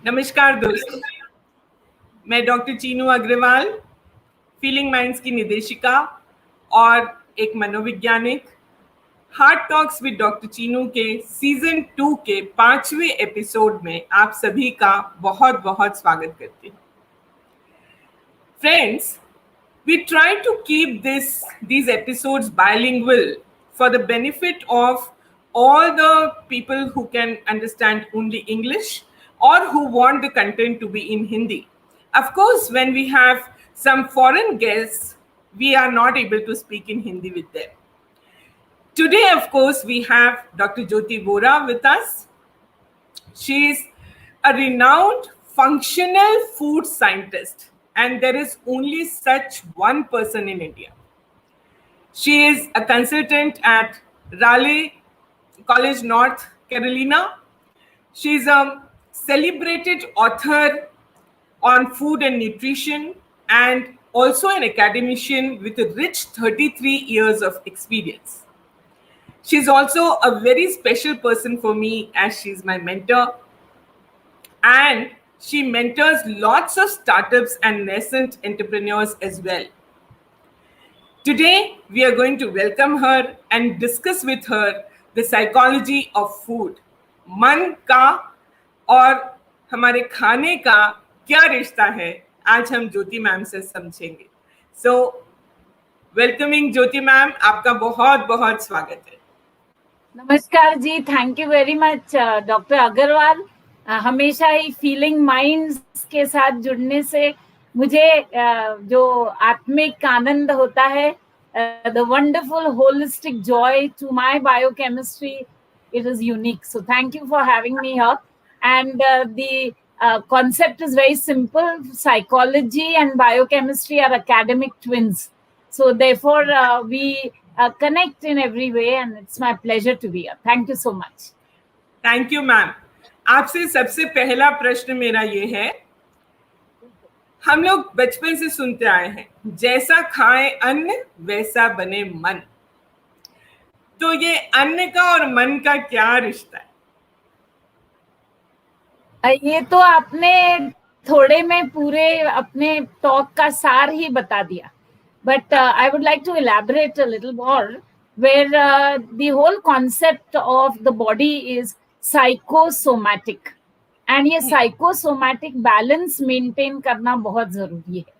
नमस्कार दोस्तों, मैं doctor Chinu Agarwal, feeling minds की निदेशिका और एक मनोवैज्ञानिक, heart talks with doctor Chinu के सीजन 2 के 5वें एपिसोड में आप सभी का बहुत बहुत स्वागत करती हूँ। Friends, we try to keep these episodes bilingual for the benefit of all the people who can understand only English or who want the content to be in Hindi. Of course, when we have some foreign guests, we are not able to speak in Hindi with them. Today, of course, we have Dr. Jyoti Arora with us. She is a renowned functional food scientist, and there is only such one person in India. She is a consultant at Raleigh College, North Carolina. She is a celebrated author on food and nutrition and also an academician with a rich 33 years of experience. She's also a very special person for me as she's my mentor. And she mentors lots of startups and nascent entrepreneurs as well. Today, we are going to welcome her and discuss with her the psychology of food. मन का और हमारे खाने का क्या रिश्ता है, आज हम ज्योति मैम से समझेंगे. So, welcoming ज्योति मैम, आपका बहुत बहुत स्वागत है. नमस्कार ji, thank you very much doctor Agarwal. हमेशा ही फीलिंग माइंड्स के साथ जुड़ने से मुझे जो आत्मिक आनंद होता है, the wonderful holistic joy to my biochemistry, it is unique. So thank you for having me here. And the concept is very simple. Psychology and biochemistry are academic twins. So therefore, we connect in every way, and it's my pleasure to be here. Thank you so much. Thank you, ma'am. आपसे सबसे पहला प्रश्न मेरा ये है, हम लोग बचपन से सुनते आए हैं, जैसा खाए अन्न वैसा बने मन. तो ये अन्न का और मन का क्या रिश्ता है? ये तो आपने थोड़े में पूरे अपने टॉक का सार ही बता दिया. But I would like to elaborate a little more, where the whole concept of the body is psychosomatic. And ये psychosomatic balance maintain करना बहुत जरूरी है.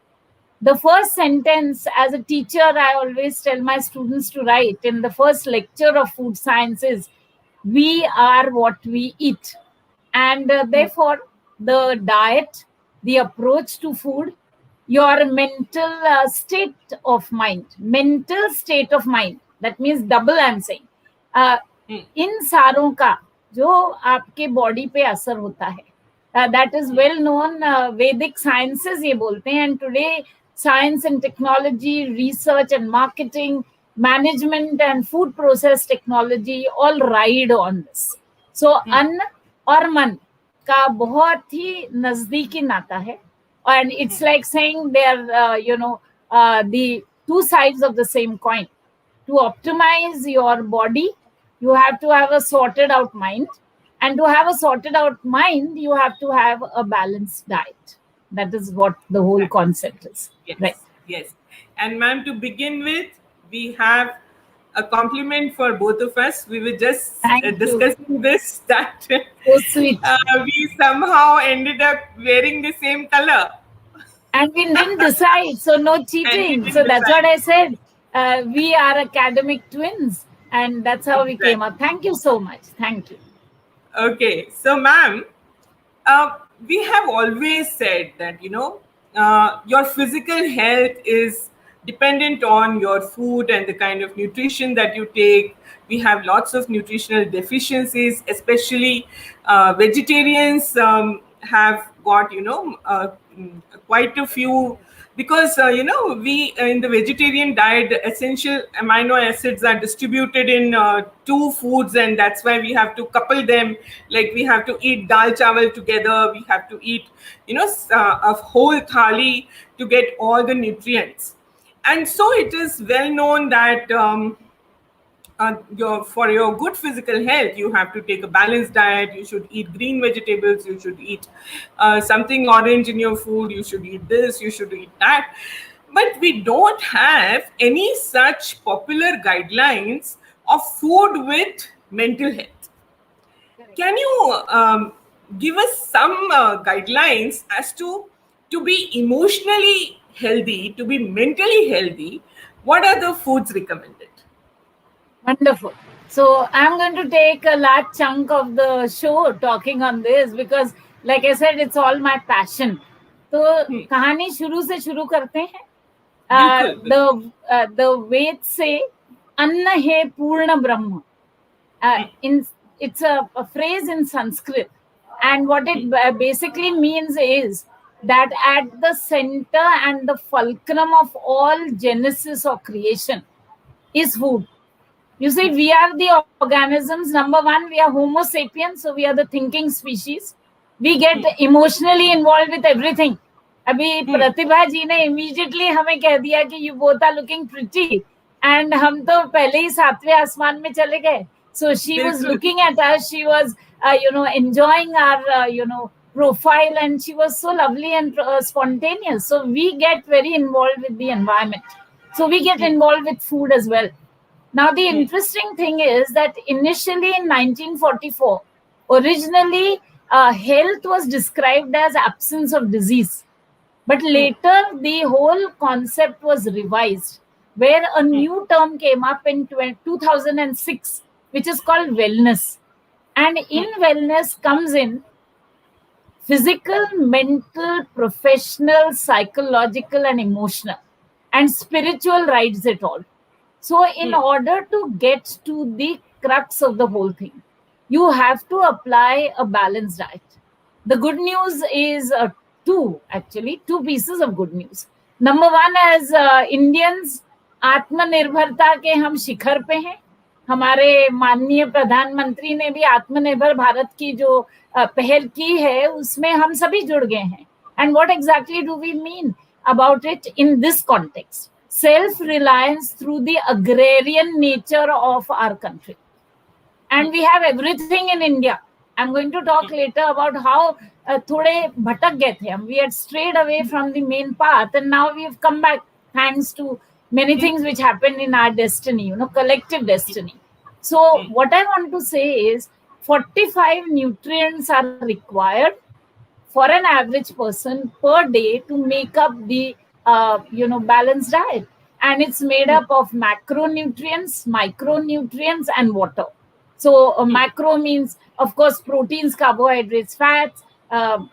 The first sentence, as a teacher, I always tell my students to write in the first lecture of food science is, we are what we eat. And therefore, the diet, the approach to food, your mental state of mind, that means double I'm saying, इन सारों का जो आपके body पे असर होता है, that is well known. Vedic sciences ये बोलते हैं, and today science and technology, research and marketing, management and food process technology all ride on this. So अन्न और मन का बहुत ही नजदीकी नाता है. And it's like saying they're, the two sides of the same coin. To optimize your body, you have to have a sorted out mind. And to have a sorted out mind, you have to have a balanced diet. That is what the whole concept is. Yes, right? Yes. And ma'am, to begin with, we have a compliment for both of us. We were just discussing this, that so sweet. We somehow ended up wearing the same color. And we didn't decide, so no cheating. So that's what I said. We are academic twins, and that's how we came up. Thank you so much. Thank you. Okay. So, ma'am, we have always said that, your physical health is dependent on your food and the kind of nutrition that you take. We have lots of nutritional deficiencies, especially vegetarians have got, quite a few, because, we in the vegetarian diet, the essential amino acids are distributed in 2 foods, and that's why we have to couple them. Like we have to eat dal chawal together, we have to eat, a whole thali to get all the nutrients. And so it is well known that for your good physical health, you have to take a balanced diet. You should eat green vegetables. You should eat something orange in your food. You should eat this. You should eat that. But we don't have any such popular guidelines of food with mental health. Can you give us some guidelines as to be emotionally healthy, to be mentally healthy? What are the foods recommended? Wonderful. So I'm going to take a large chunk of the show talking on this because, like I said, it's all my passion. तो कहानी शुरू से शुरू करते हैं. The वेद से अन्न है पूर्ण ब्रह्म. It's a phrase in Sanskrit, and what it basically means is that at the center and the fulcrum of all genesis or creation is food. You see, we are the organisms. Number one, we are Homo sapiens, so we are the thinking species. We get emotionally involved with everything. अभी प्रतिभा जी ने immediately हमें कह दिया कि you both are looking pretty, and हम तो पहले ही 7वें आसमान में चले गए. So she was looking at us. She was, enjoying our, profile, and she was so lovely and spontaneous. So we get very involved with the environment. So we get involved with food as well. Now, the interesting thing is that initially in 1944, originally health was described as absence of disease. But later, the whole concept was revised, where a new term came up in 2006, which is called wellness. And in wellness comes in physical, mental, professional, psychological, and emotional. And spiritual rides it all. So in order to get to the crux of the whole thing, you have to apply a balanced diet. The good news is two pieces of good news. Number one, as Indians, आत्मनिर्भरता के हम शिखर पे हैं. हमारे माननीय प्रधानमंत्री ने भी आत्मनिर्भर भारत की जो पहल की है उसमें हम सभी जुड़ गए हैं. And what exactly do we mean about it in this context? Self-reliance through the agrarian nature of our country. And we have everything in India. I'm going to talk later about how थोड़े भटक गए थे हम. We had strayed away from the main path, and now we have come back thanks to many things which happened in our destiny, collective destiny. So what I want to say is 45 nutrients are required for an average person per day to make up the balanced diet, and it's made up of macronutrients, micronutrients, and water. So macro means, of course, proteins, carbohydrates, fats.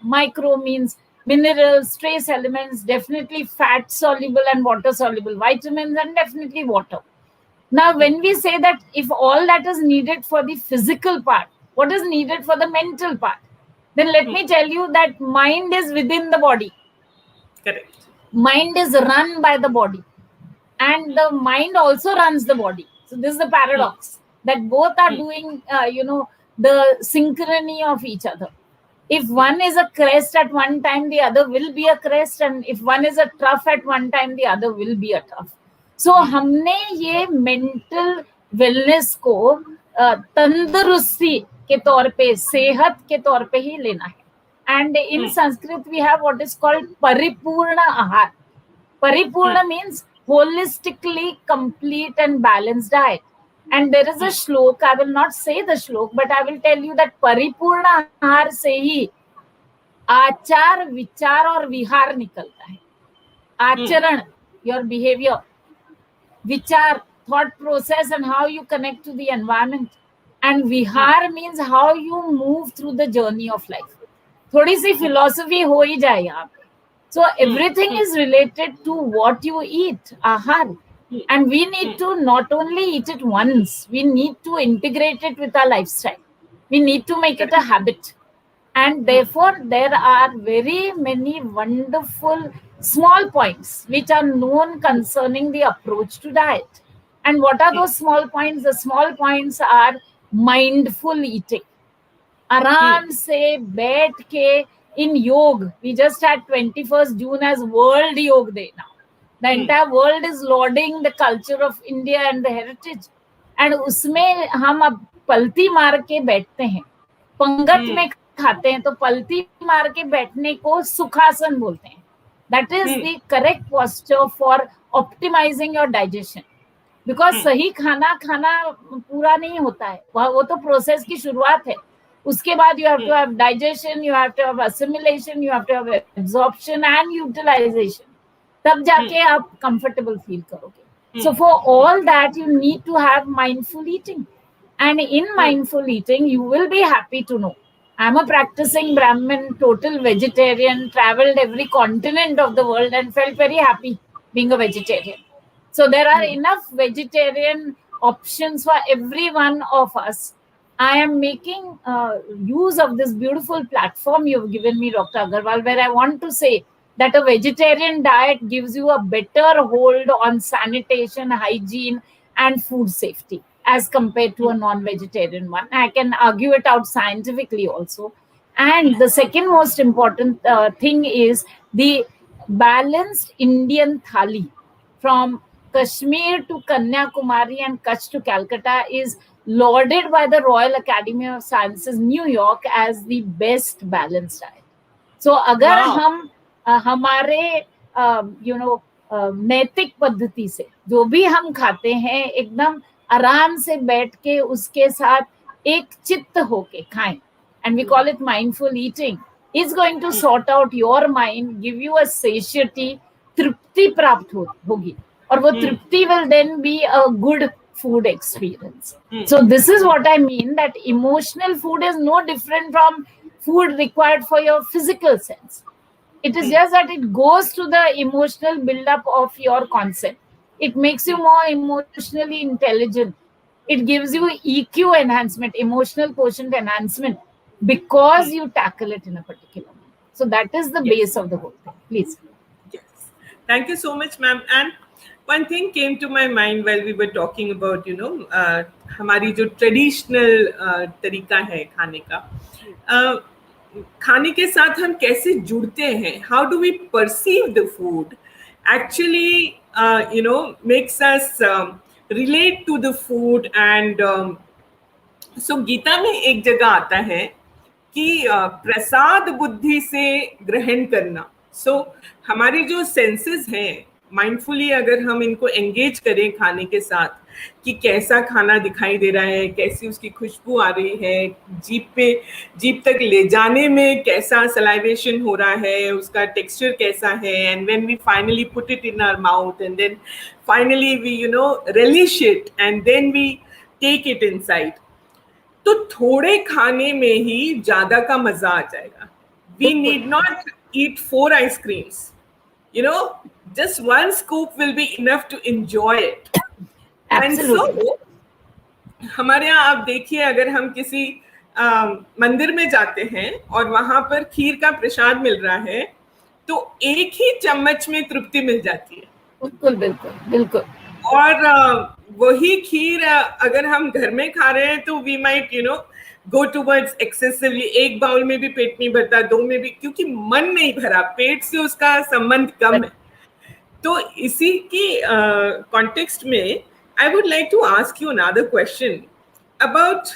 Micro means minerals, trace elements, definitely fat soluble and water soluble vitamins, and definitely water. Now, when we say that if all that is needed for the physical part, what is needed for the mental part? Then let me tell you that mind is within the body. Correct. Mind is run by the body, and the mind also runs the body. So this is the paradox that both are doing, the synchrony of each other. If one is a crest at one time, the other will be a crest, and if one is a trough at one time, the other will be a trough. So हमने ये mental wellness को तंदुरुस्ती के तौर पे, सेहत के तौर पे ही लेना है. And in Sanskrit we have what is called paripurna ahar. Paripurna means holistically complete and balanced diet. And there is a shlok, I will not say the shlok, but I will tell you that paripurna ahar से ही आचार, विचार और विहार निकलता है. आचरण, your behavior. Vichar, thought process, and how you connect to the environment. And vihar means how you move through the journey of life. थोड़ी सी philosophy हो ही जाए यहाँ पे. So everything is related to what you eat, ahar. And we need to not only eat it once, we need to integrate it with our lifestyle. We need to make it a habit. And therefore, there are very many wonderful small points which are known concerning the approach to diet. And what are those small points? The small points are mindful eating. आराम से बैठ के in yoga. We just had 21st June as World Yoga Day now. The entire world is lauding the culture of India and the heritage. And उसमें हम अब पलती मार के बैठते हैं, पंगत में खाते हैं, तो पलती मार के बैठने को सुखासन बोलते हैं. That is the correct posture for optimising your digestion. Because सही खाना खाना पूरा नहीं होता है, वो तो प्रोसेस की शुरुआत है. उसके बाद you have to have digestion, you have to have assimilation, you have to have absorption and utilisation. तब जाके आप कंफर्टेबल फील करोगे. So for all that, you need to have mindful eating. And in mindful eating, you will be happy to know. I'm a practicing Brahmin, total vegetarian, traveled every continent of the world and felt very happy being a vegetarian. So there are enough vegetarian options for every one of us. I am making use of this beautiful platform you've given me, Dr. Agarwal, where I want to say that a vegetarian diet gives you a better hold on sanitation, hygiene, and food safety as compared to a non-vegetarian one. I can argue it out scientifically also. And the second most important thing is the balanced Indian thali from Kashmir to Kanyakumari and Kutch to Calcutta is lauded by the Royal Academy of Sciences, New York, as the best balanced diet. So अगर हम हमारे नैतिक पद्धति से जो भी हम खाते हैं, एकदम आराम से बैठ के उसके साथ एक चित्त होके खाएं, and we call it mindful eating, is going to sort out your mind, give you a satiety, तृप्ति प्राप्त होगी, और वो तृप्ति will then be a good food experience. So this is what I mean, that emotional food is no different from food required for your physical sense. It is just that it goes to the emotional build-up of your concept. It makes you more emotionally intelligent. It gives you EQ enhancement, emotional quotient enhancement, because you tackle it in a particular way. So that is the base of the whole thing. Please. Yes. Thank you so much, ma'am. And one thing came to my mind while we were talking about, हमारी जो traditional तरीका है खाने का, खाने के साथ हम कैसे जुड़ते हैं, how do we perceive the food actually makes us relate to the food. And so Gita में एक जगह आता है कि प्रसाद बुद्धि से ग्रहण करना. सो हमारी जो सेंसेस हैं, माइंडफुली अगर हम इनको एंगेज करें खाने के साथ, कि कैसा खाना दिखाई दे रहा है, कैसी उसकी खुशबू आ रही है, जीभ तक ले जाने में कैसा सलाइवेशन हो रहा है, उसका टेक्सचर कैसा है, and when we finally put it in our mouth and then finally we relish it and then we take it inside, तो थोड़े खाने में ही ज्यादा का मजा आ जाएगा. We need not eat 4 ice creams, just one scoop will be enough to enjoy it. Absolutely. And so हमारे यहाँ आप देखिए, अगर हम किसी मंदिर में जाते हैं और वहां पर खीर का प्रसाद मिल रहा है, तो एक ही चम्मच में तृप्ति मिल जाती है. बिल्कुल बिल्कुल बिल्कुल. और वही खीर अगर हम घर में खा रहे हैं तो we might go towards excessively. एक बाउल में भी पेट नहीं भरता, 2 में भी, क्योंकि मन नहीं भरा, पेट से उसका संबंध कम है. तो इसी की कॉन्टेक्स्ट में I would like to ask you another question about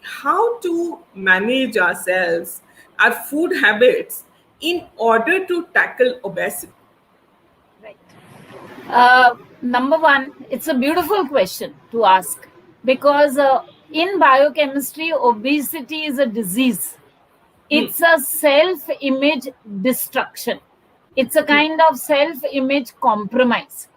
how to manage ourselves, our food habits in order to tackle obesity. Right. Number one, it's a beautiful question to ask, because in biochemistry, obesity is a disease. It's a self-image destruction. It's a kind of self-image compromise.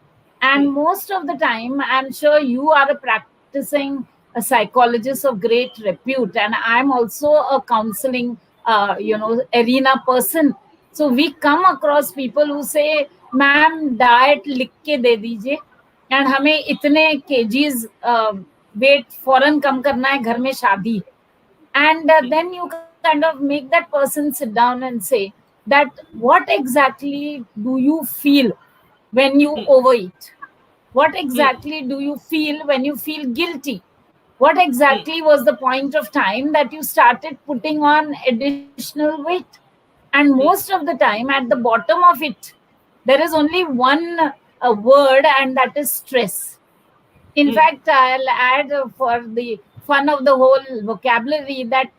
And most of the time, I'm sure you are a practicing a psychologist of great repute, and I'm also a counseling arena person. So we come across people who say, ma'am, diet लिख के दे दीजिए, and हमें इतने kgs weight फौरन कम करना है, घर में शादी. And then you kind of make that person sit down and say that what exactly do you feel when you overeat? What exactly do you feel when you feel guilty? What exactly was the point of time that you started putting on additional weight? And most of the time, at the bottom of it, there is only one word, and that is stress. In fact, I'll add for the fun of the whole vocabulary that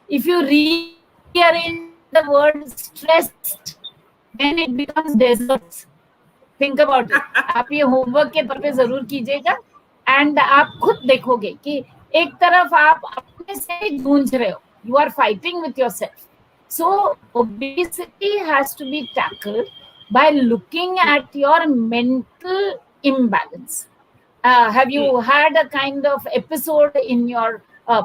if you rearrange the word stressed, then it becomes desserts. Think about it. आप ये homework के तौर पे जरूर कीजिएगा and आप खुद देखोगे कि एक तरफ आप अपने से जूझ रहे हो, you are fighting with your self. So obesity has to be tackled by looking at your mental imbalance. Have you had a kind of episode in your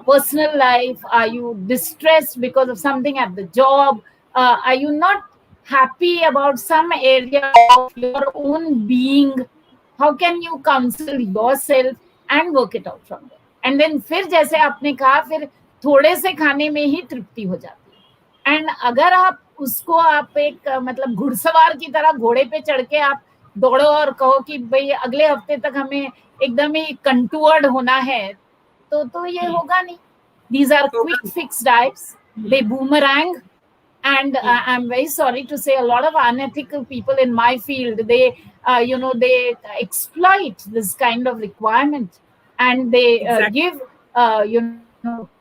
personal life? Are you distressed because of something at the job? Are you not happy about some area of your own being? How can you counsel yourself and work it out from there? And then फिर जैसे आपने कहा, फिर थोड़े से खाने में ही तृप्ति हो जाती है. एंड अगर आप उसको आप एक मतलब घुड़सवार की तरह घोड़े पे चढ़ के आप दौड़ो और कहो कि भाई अगले हफ्ते तक हमें एकदम ही कंटूर्ड होना है, तो ये होगा नहीं. These are quick fix diets. They boomerang. And I'm very sorry to say, a lot of unethical people in my field, they they exploit this kind of requirement, and they give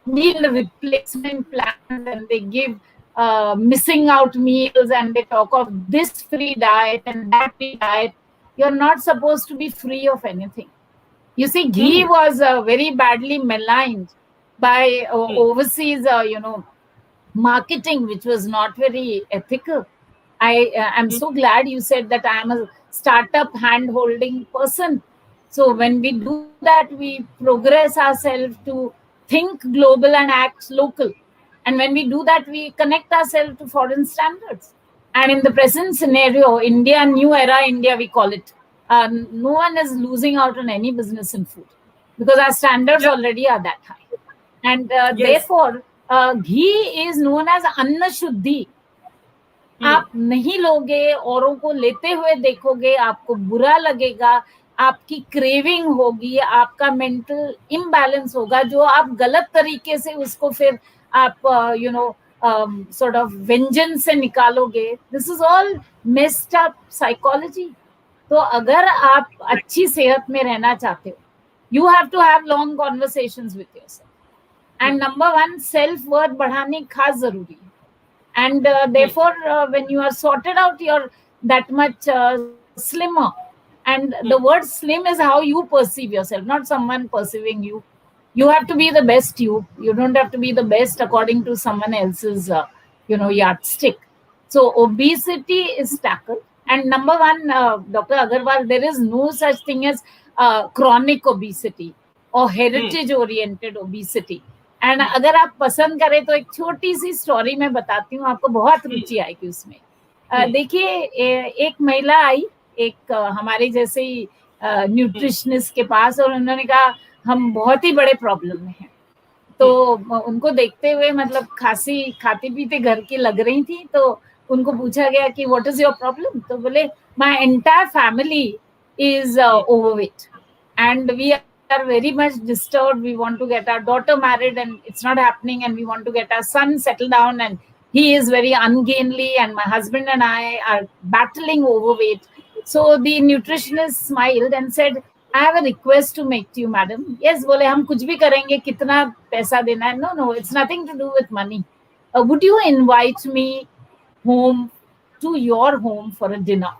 meal replacement plans, and they give missing out meals, and they talk of this free diet and that free diet. You're not supposed to be free of anything. You see, ghee was very badly maligned by overseas marketing, which was not very ethical. I am so glad you said that I am a startup hand holding person. So when we do that, we progress ourselves to think global and act local. And when we do that, we connect ourselves to foreign standards. And in the present scenario, India, new era India, we call it, no one is losing out on any business in food because our standards already are that high. And therefore, ghee is known as anna shuddhi. आप नहीं लोगे, औरों को लेते हुए देखोगे, आपको बुरा लगेगा, आपकी क्रेविंग होगी, आपका मेंटल इम्बैलेंस होगा, जो आप गलत तरीके से उसको फिर आप sort of vengeance से निकालोगे. This is all messed up psychology. तो अगर आप अच्छी सेहत में रहना चाहते हो, you have to have long conversations with yourself. And number one, self-worth बढ़ाने खास जरूरी है. And therefore, when you are sorted out, you're that much slimmer. And the word slim is how you perceive yourself, not someone perceiving you. You have to be the best you. You don't have to be the best according to someone else's, yardstick. So obesity is tackled. And number one, Dr. Agarwal, there is no such thing as chronic obesity or heritage-oriented obesity. And अगर आप पसंद करें तो एक छोटी सी story मैं बताती हूँ, आपको बहुत रुचि आएगी उसमें. देखिए, एक महिला आई एक हमारे जैसे ही न्यूट्रिशनिस्ट के पास, और उन्होंने कहा हम बहुत ही बड़े प्रॉब्लम में हैं. तो उनको देखते हुए मतलब खाती पीते घर की लग रही थी, तो उनको पूछा गया कि व्हाट इज योर प्रॉब्लम. तो बोले my entire family is overweight and we are very much disturbed. We want to get our daughter married and it's not happening, and we want to get our son settled down and he is very ungainly, and my husband and I are battling overweight. So the nutritionist smiled and said, I have a request to make to you, madam. Yes, बोले हम कुछ भी करेंगे, कितना पैसा देना है. No, it's nothing to do with money. Would you invite me home to your home for a dinner?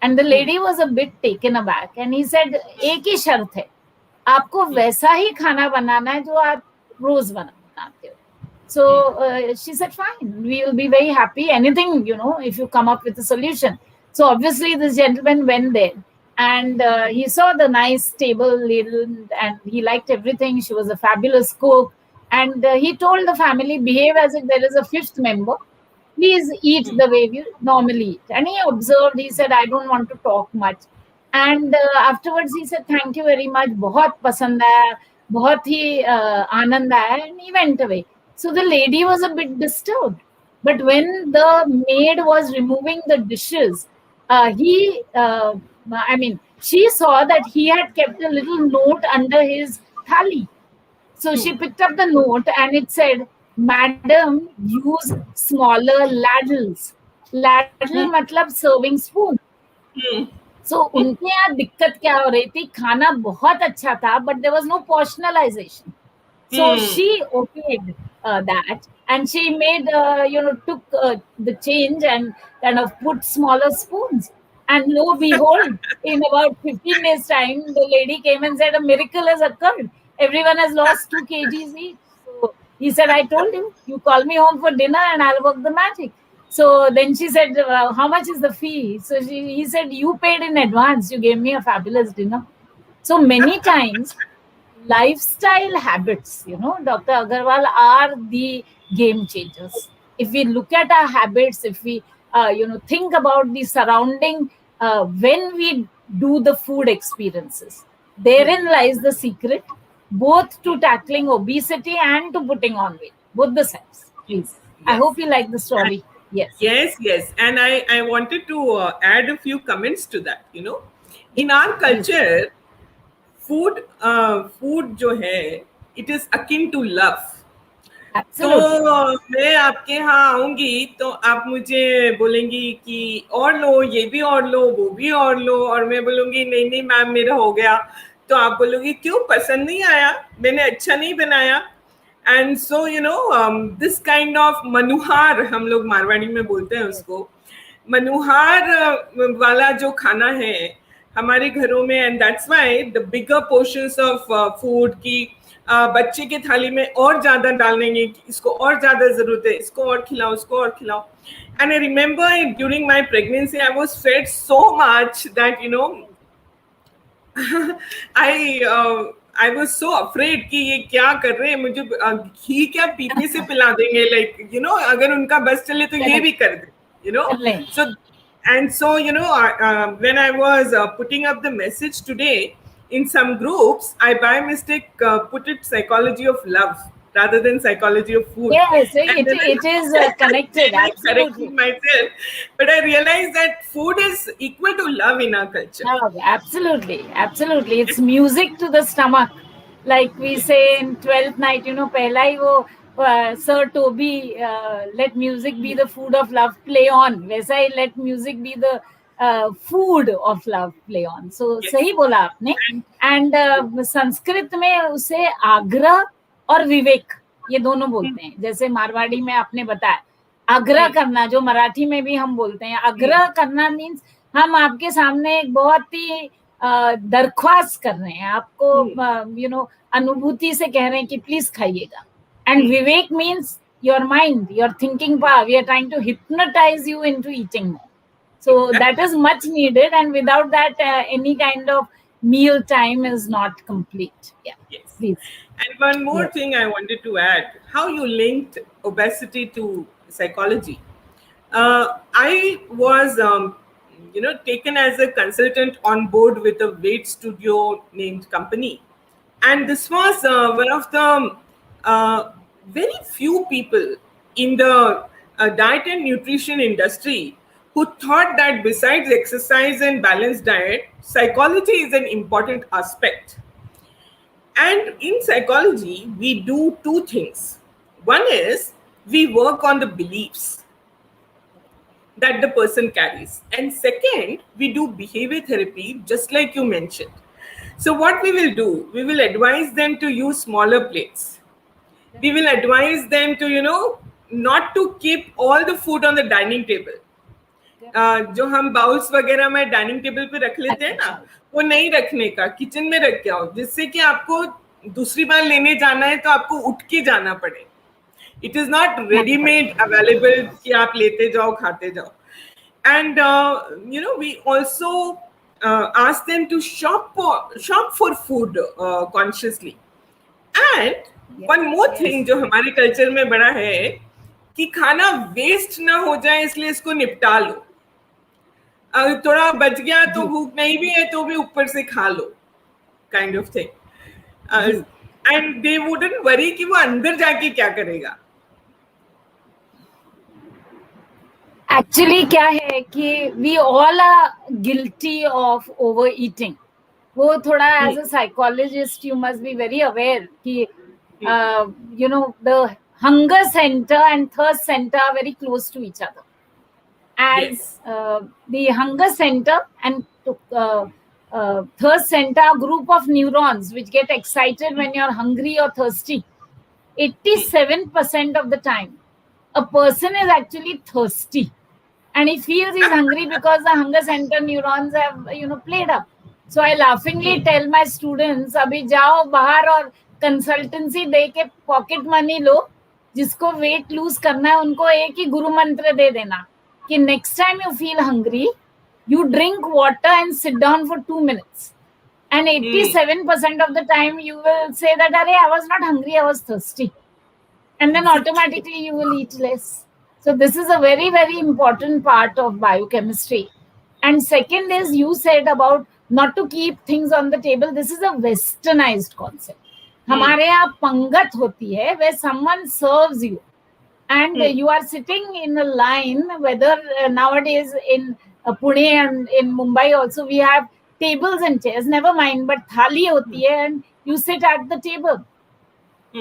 And the lady was a bit taken aback, and he said, एक ही शर्त है, आपको वैसा ही खाना बनाना है जो आप रोज बनाते हो. So she said, fine, we will be very happy. Anything, if you come up with a solution. So obviously this gentleman went there, and he saw the nice table and he liked everything. She was a fabulous cook, and he told the family, behave as if there is a fifth member. Please eat the way you normally eat. And he observed, he said, I don't want to talk much. And afterwards he said, thank you very much, बहुत पसंद आया, बहुत ही आनंद आया, and he went away. So the lady was a bit disturbed. But when the maid was removing the dishes, she saw that he had kept a little note under his thali. So she picked up the note and it said, Madam, use smaller ladles. Ladle matlab serving spoon. सो उनके यहाँ दिक्कत क्या हो रही थी, खाना बहुत अच्छा था but there was no portionalization. So she okayed that, and she made took the change and kind of put smaller spoons. And lo behold, in about 15 days time, the lady came and said a miracle has occurred. Everyone has lost 2 kgs each. So he said, I told you, you call me home for dinner and I'll work the magic. So then she said, how much is the fee? So he said, you paid in advance, you gave me a fabulous dinner. So many times lifestyle habits, Dr. Agarwal, are the game changers. If we look at our habits, if we think about the surrounding, when we do the food experiences, therein lies the secret, both to tackling obesity and to putting on weight, both the sides. Please, I Yes. hope you like the story. Yes. Yes. And I wanted to add a few comments to that. In our Please. culture, food जो है, it is akin to love. तो Absolutely. मैं आपके यहाँ आऊंगी तो आप मुझे बोलेंगी कि और लो, ये भी और लो, वो भी और लो, और मैं बोलूंगी नहीं नहीं मैम मेरा हो गया. तो आप बोलोगी क्यों, पसंद नहीं आया, मैंने अच्छा नहीं बनाया. And so this kind of मनुहार, हम लोग मारवाड़ी में बोलते हैं उसको, मनुहार वाला जो खाना है हमारे घरों में. And that's why the bigger portions of food की बच्चे के थाली में और ज्यादा डालेंगे कि इसको और ज्यादा जरूरत है, इसको और खिलाओ, उसको और खिलाओ. And I remember during my pregnancy I was fed so much that I was so afraid कि ये क्या कर रहे हैं, मुझे घी क्या पीपे से पिला देंगे, लाइक अगर उनका बस चले तो ये भी कर दे. So when I was putting up the message today in some groups, I by mistake put it psychology of love rather than psychology of food. Yes, And then it is connected. I Absolutely. corrected myself, but I realized that food is equal to love in our culture. Oh, absolutely. It's music to the stomach. Like we say in 12th night, पहला ही वो Sir Toby, let music be the food of love, play on. वैसा ही let music be the food of love, play on. So Yes. सही बोला आपने. And Sanskrit में उसे आग्रह और विवेक, ये दोनों बोलते हैं. जैसे मारवाड़ी में आपने बताया आग्रह करना, जो मराठी में भी हम बोलते हैं. आग्रह करना मीन्स हम आपके सामने एक बहुत ही दरख्वास्त कर रहे हैं आपको, अनुभूति से कह रहे हैं कि प्लीज खाइएगा. And vivek means your mind, your thinking power, we are trying to hypnotise you into eating more. So that is much needed, and without that, any kind of meal time is not complete. Yeah. Yes. Please. And one more thing I wanted to add: how you linked obesity to psychology. I was, taken as a consultant on board with a weight studio named company, and this was one of the very few people in the diet and nutrition industry who thought that besides exercise and balanced diet, psychology is an important aspect. And in psychology, we do two things. One is we work on the beliefs that the person carries. And second, we do behavior therapy, just like you mentioned. So what we will do, we will advise them to use smaller plates. We will advise them to, not to keep all the food on the dining table. जो हम bowls वगैरह में dining table पे रख लेते हैं ना, वो नहीं रखने का, किचन में रख के आओ, जिससे कि आपको दूसरी बार लेने जाना है तो आपको उठ के जाना पड़े. It is not readymade available कि आप लेते जाओ खाते जाओ. And we also ask them to shop for food consciously. And one more thing जो हमारे कल्चर में बड़ा है कि खाना वेस्ट ना हो जाए इसलिए इसको निपटा लो. थोड़ा बच गया तो भूख नहीं भी है तो भी ऊपर से खा लो, kind of thing. And they wouldn't worry कि वो अंदर जाके क्या करेगा. एक्चुअली क्या है कि we all are guilty of over eating. वो थोड़ा as a psychologist you must be very aware कि the hunger center and thirst center are very close to each other. and Yes. the hunger center and thirst center, a group of neurons which get excited when you're hungry or thirsty. 87% of the time, a person is actually thirsty, and he feels he's hungry because the hunger center neurons have played up. So I laughingly tell my students, अभी जाओ बाहर और consultancy दे के pocket money लो, जिसको weight lose करना है उनको एक ही गुरु मंत्र दे देना कि next time you feel hungry, you drink water and sit down for 2 minutes, and 87% of the time you will say that Arey, I was not hungry, I was thirsty, and then automatically you will eat less. So this is a very, very important part of biochemistry. And second is, you said about not to keep things on the table. This is a westernized concept. हमारे यहाँ पंगत होती है where someone serves you and you are sitting in a line, whether nowadays in Pune and in Mumbai also we have tables and chairs, never mind, but thali hoti hai and you sit at the table.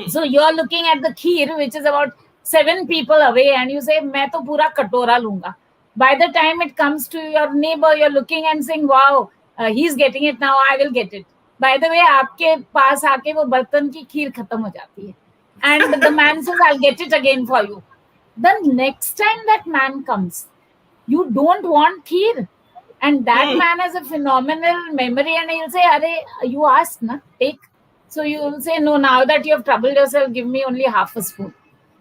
So you're looking at the kheer, which is about 7 people away, and you say, मैं तो पूरा कटोरा लूंगा. By the time it comes to your neighbor, you're looking and saying, wow, he's getting it now, I will get it. By the way, आपके पास आके वो बर्तन की खीर खत्म हो जाती है. And the man says, I'll get it again for you. The next time that man comes, you don't want kheer. And that man has a phenomenal memory, and he'll say, Are you asked, na? Take. So you will say, no, now that you have troubled yourself, give me only half a spoon.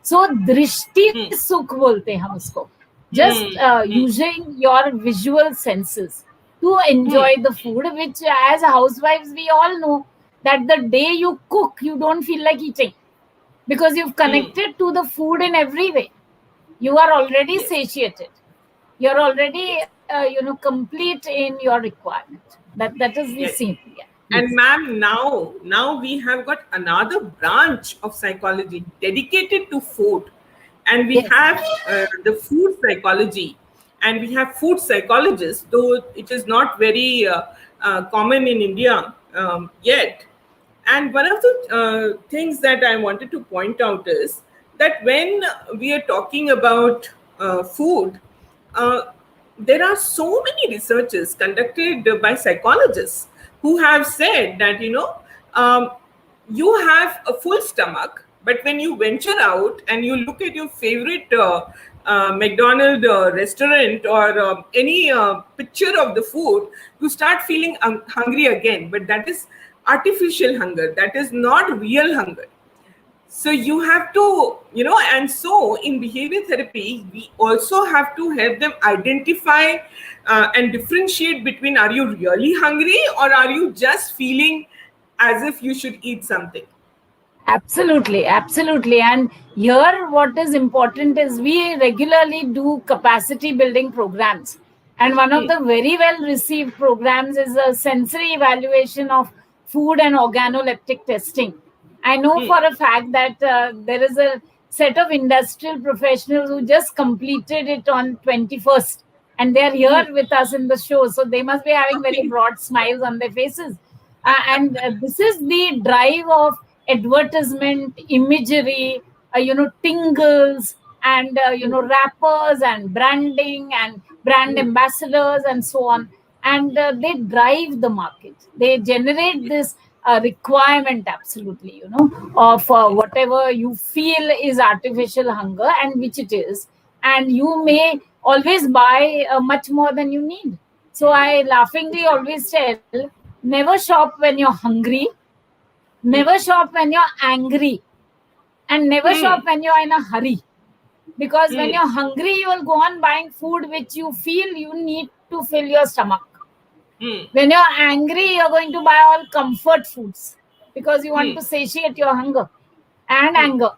So drishti sukh bolte hum usko. Just using your visual senses to enjoy the food, which as housewives, we all know that the day you cook, you don't feel like eating because you've connected to the food in every way. You are already satiated. You're already, complete in your requirement. That is the scene. Yeah. And ma'am, now we have got another branch of psychology dedicated to food, and we have the food psychology, and we have food psychologists, though it is not very common in India yet. And one of the things that I wanted to point out is that when we are talking about food, there are so many researches conducted by psychologists who have said that you have a full stomach, but when you venture out and you look at your favorite McDonald's restaurant or any picture of the food, you start feeling hungry again. But that is artificial hunger. That is not real hunger. So you have to, and so in behavior therapy, we also have to help them identify and differentiate between, are you really hungry or are you just feeling as if you should eat something? Absolutely. And here what is important is we regularly do capacity building programs. And one of the very well received programs is a sensory evaluation of food and organoleptic testing. I know for a fact that there is a set of industrial professionals who just completed it on 21st, and they're here with us in the show. So they must be having very broad smiles on their faces. And this is the drive of advertisement, imagery, tingles, and rappers and branding and brand ambassadors and so on. And they drive the market. They generate this requirement, absolutely, of whatever you feel is artificial hunger, and which it is. And you may always buy much more than you need. So I laughingly always tell, never shop when you're hungry, never shop when you're angry, and never shop when you're in a hurry. Because when you're hungry, you will go on buying food which you feel you need to fill your stomach. When you're angry, you're going to buy all comfort foods because you want to satiate your hunger and anger.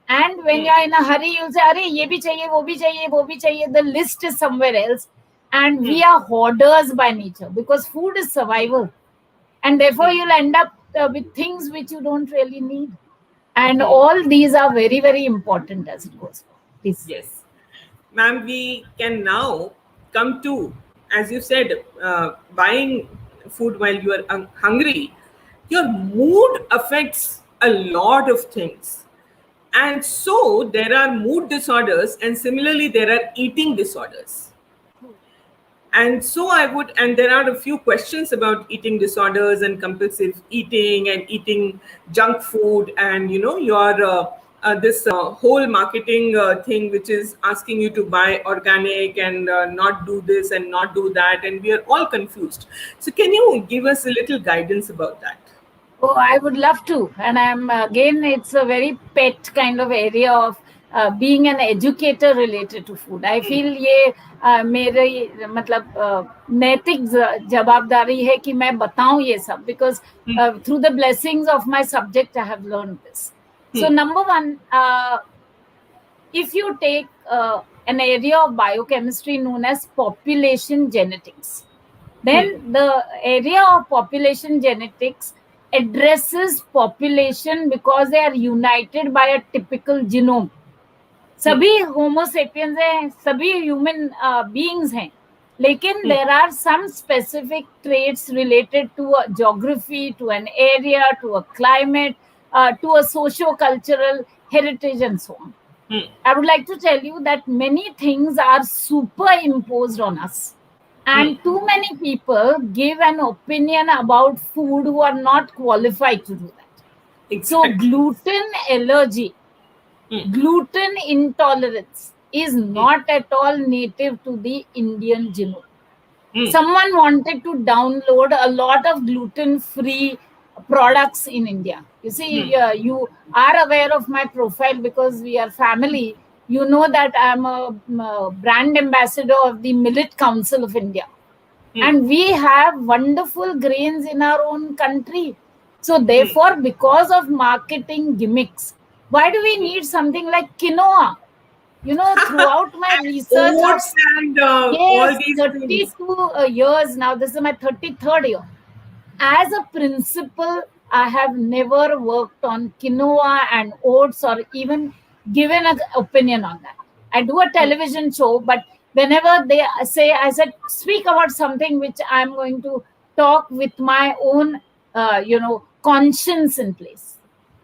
And when you're in a hurry, you'll say, Arey, ye bhi chahiye, wo bhi chahiye, wo bhi chahiye. The list is somewhere else. And we are hoarders by nature because food is survival. And therefore, you'll end up with things which you don't really need. And all these are very, very important as it goes. Please. Yes. Ma'am, we can now come to, as you said, buying food while you are hungry. Your mood affects a lot of things. And so there are mood disorders, and similarly, there are eating disorders. And so I would, and there are a few questions about eating disorders and compulsive eating and eating junk food, and your this whole marketing thing, which is asking you to buy organic and not do this and not do that, and we are all confused. So can you give us a little guidance about that? Oh, I wowould love to. And I'm again, it's a very pet kind of area of being an educator related to food. I feel ये मेरे मतलब नैतिक जवाबदारी है कि मैं बताऊं ये सब, because through the blessings of my subject I have learned this. So number one, if you take an area of biochemistry known as population genetics, then the area of population genetics addresses population because they are united by a typical genome. सभी होमो sapiens हैं, सभी human beings हैं, लेकिन there are some specific traits related to a geography, to an area, to a climate, to a socio cultural heritage and so on. I would like to tell you that many things are superimposed on us. And too many people give an opinion about food who are not qualified to do that. Exactly. So gluten allergy, gluten intolerance is not at all native to the Indian genome. Someone wanted to download a lot of gluten-free products in India. You see, you are aware of my profile because we are family. You know that I'm a brand ambassador of the Millet Council of India. And we have wonderful grains in our own country. So therefore, because of marketing gimmicks, why do we need something like quinoa? Throughout my research Oats and all these 32 years now, this is my 33rd year. As a principal, I have never worked on quinoa and oats or even given an opinion on that. I do a television show, but whenever they say, I said, speak about something which I'm going to talk with my own, conscience in place.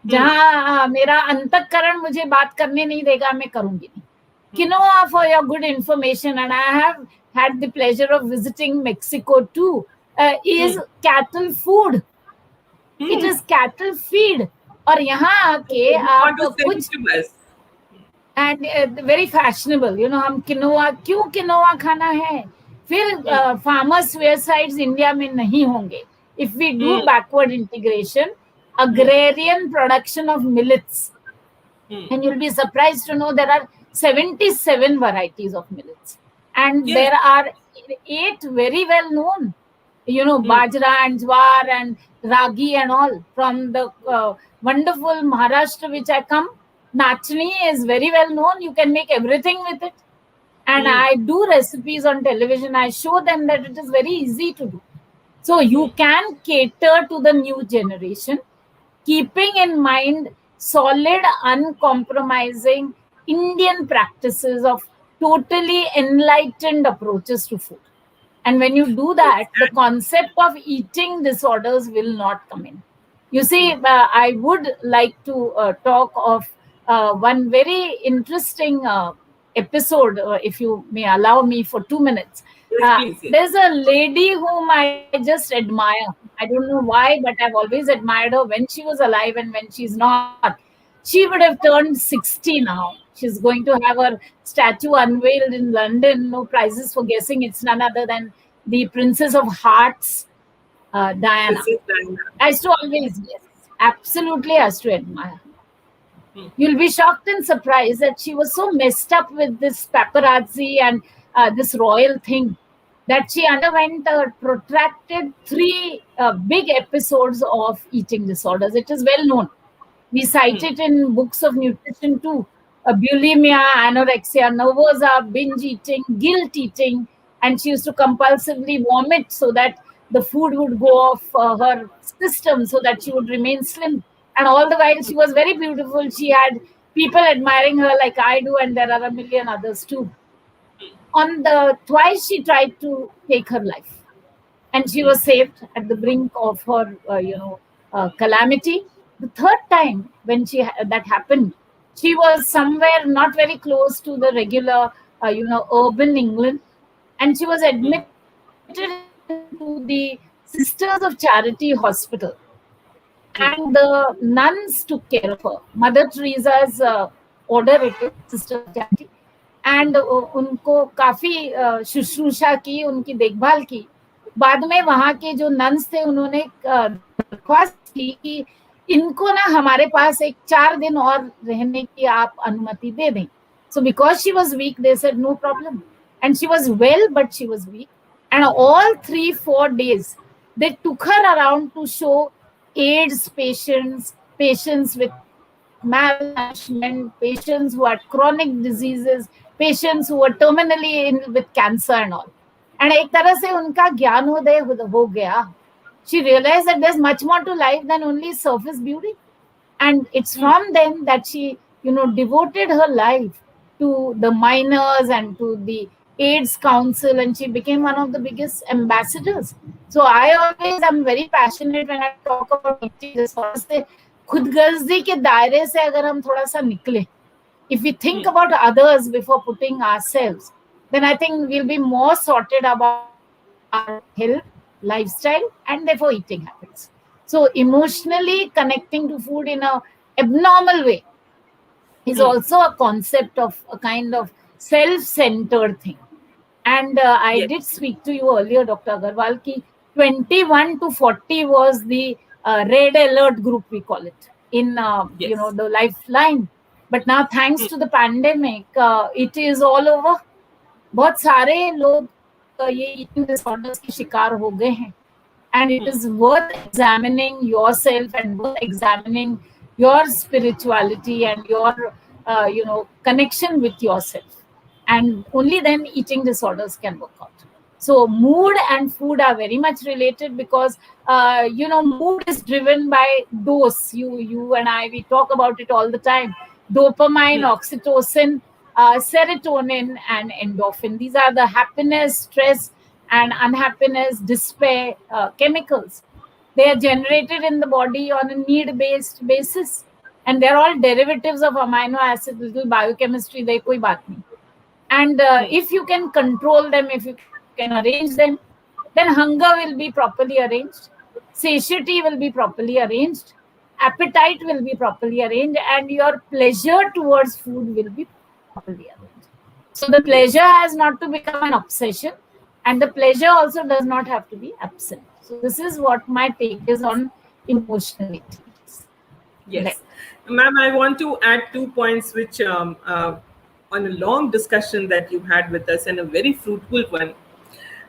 जहाँ मेरा अंतःकरण मुझे बात करने नहीं देगा, मैं करूंगी नहीं. Quinoa, for your good information, and I have had the pleasure of visiting Mexico too, is cattle food. It is cattle feed. और यहाँ आके आप कुछ and very fashionable, हम quinoa, क्यों quinoa खाना है? फिर farmer suicides India में नहीं होंगे if we do backward integration, agrarian production of millets. And you'll be surprised to know there are 77 varieties of millets, and there are 8 very well known, bajra and jwar and ragi and all. From the wonderful Maharashtra which I come, nachni is very well known. You can make everything with it. And I do recipes on television. I show them that it is very easy to do. So you can cater to the new generation, keeping in mind solid, uncompromising Indian practices of totally enlightened approaches to food. And when you do that, the concept of eating disorders will not come in. You see, I would like to talk of one very interesting episode, if you may allow me for 2 minutes. Yes, please. There's a lady whom I just admire. I don't know why, but I've always admired her when she was alive and when she's not. She would have turned 60 now. She's going to have her statue unveiled in London. No prizes for guessing. It's none other than the Princess of Hearts, Diana. I used to always guess. Absolutely has to admire. You'll be shocked and surprised that she was so messed up with this paparazzi and this royal thing that she underwent a protracted 3 big episodes of eating disorders. It is well known. We cite it in books of nutrition too. Bulimia, anorexia, nervosa, binge eating, guilt eating, and she used to compulsively vomit so that the food would go off her system so that she would remain slim. And all the while, she was very beautiful. She had people admiring her like I do, and there are a million others too. On the twice she tried to take her life, and she was saved at the brink of her, calamity. The third time when that happened, she was somewhere not very close to the regular, urban England, and she was admitted to the Sisters of Charity Hospital, and the nuns took care of her. Mother Teresa's order it is, Sisters of Charity, and उनको काफी शुश्रूषा की, उनकी देखभाल की. बाद में वहाँ के जो नन्स थे उन्होंने दरख्वास्त की कि इनको ना हमारे पास एक 4 दिन और रहने की आप अनुमति दे दें. So because she was weak, they said no problem, and she was well, but she was weak. And all 3-4 days they took her around to show AIDS patients, patients with malnourishment, patients who had chronic diseases, patients who were terminally in with cancer and all. And एक तरह से उनका ज्ञानोदय हो गया. She realized that there's much more to life than only surface beauty. And it's from then that she, devoted her life to the miners and to the AIDS Council, and she became one of the biggest ambassadors. So I always am very passionate when I talk about eating disorders. खुदगर्जी के दायरे से अगर हम थोड़ा सा निकले, if we think about others before putting ourselves, then I think we'll be more sorted about our health, lifestyle, and therefore eating habits. So emotionally connecting to food in a abnormal way is also a concept of a kind of self-centered thing. And I Yes. did speak to you earlier, Dr. Agarwal, ki 21 to 40 was the red alert group, we call it, in Yes. the lifeline. But now, thanks to the pandemic, it is all over. बहुत सारे लोग ये eating disorders के शिकार हो गए हैं. And it is worth examining yourself and worth examining your spirituality and your connection with yourself, and only then eating disorders can work out. So mood and food are very much related, because mood is driven by dose. You and I, we talk about it all the time: dopamine, oxytocin, serotonin, and endorphin. These are the happiness, stress, and unhappiness, despair chemicals. They are generated in the body on a need-based basis, and they're all derivatives of amino acid. Little biochemistry, they koi baat nahi. And if you can control them, if you can arrange them, then hunger will be properly arranged, satiety will be properly arranged, appetite will be properly arranged, and your pleasure towards food will be properly arranged. So the pleasure has not to become an obsession, and the pleasure also does not have to be absent. So this is what my take is on emotional eating. Yes. Ma'am, I want to add 2 points which on a long discussion that you had with us, and a very fruitful one.